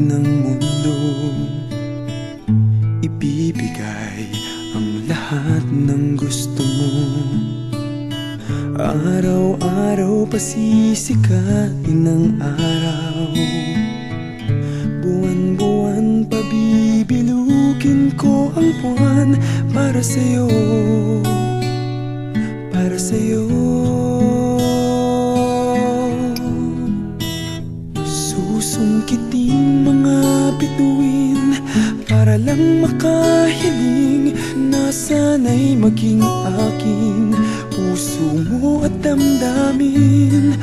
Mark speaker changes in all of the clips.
Speaker 1: ng mundo, ibibigay ang lahat ng gusto mo. Araw-araw pasisikatin ang araw, buwan-buwan pabibilugin ko ang buwan para sa'yo, para sa'yo. Susungkitin mga bituin para lang makahiling na sana'y maging aking puso mo at damdamin.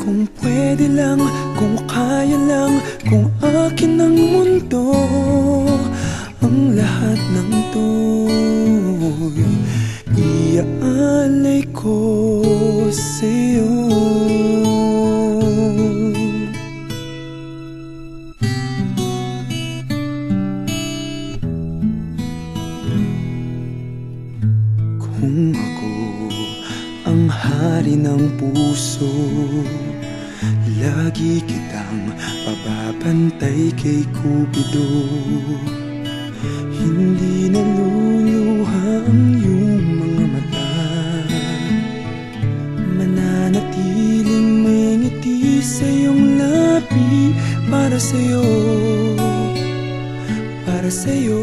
Speaker 1: Kung pwede lang, kung kaya lang, kung akin ang mundo, ang lahat ng to'y iaalay ko sa'yo. Kung ako ang hari ng puso, lagi kitang pababantay kay Cupido. Hindi naluluha ang iyong mga mata, mananatiling may ngiti sa iyong labi para sa'yo, para sa'yo.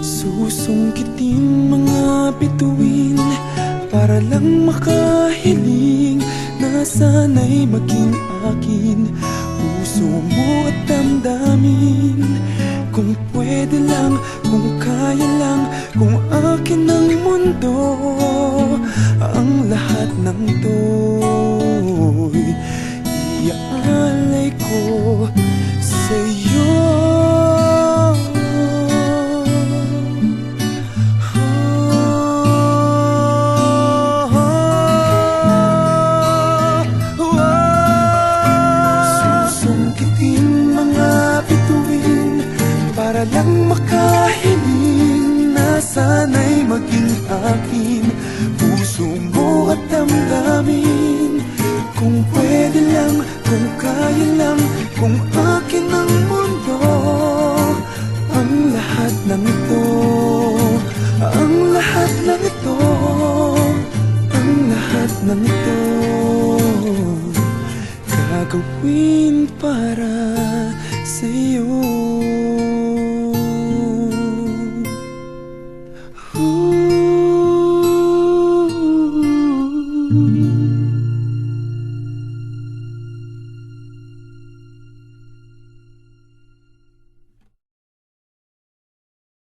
Speaker 1: Susungkitin mga bituin para lang makahiling na sana'y maging akin puso mo at damdamin. Kung pwede lang, kung kaya lang, kung akin ang mundo, ang lahat ng to'y iaalay ko sa'yo. Para lang makahiling na sana'y maging akin puso mo at damdamin. Kung pwede lang, kung kaya lang, kung akin ang mundo, ang lahat ng ito, ang lahat ng ito, ang lahat ng ito, gagawin para sa'yo.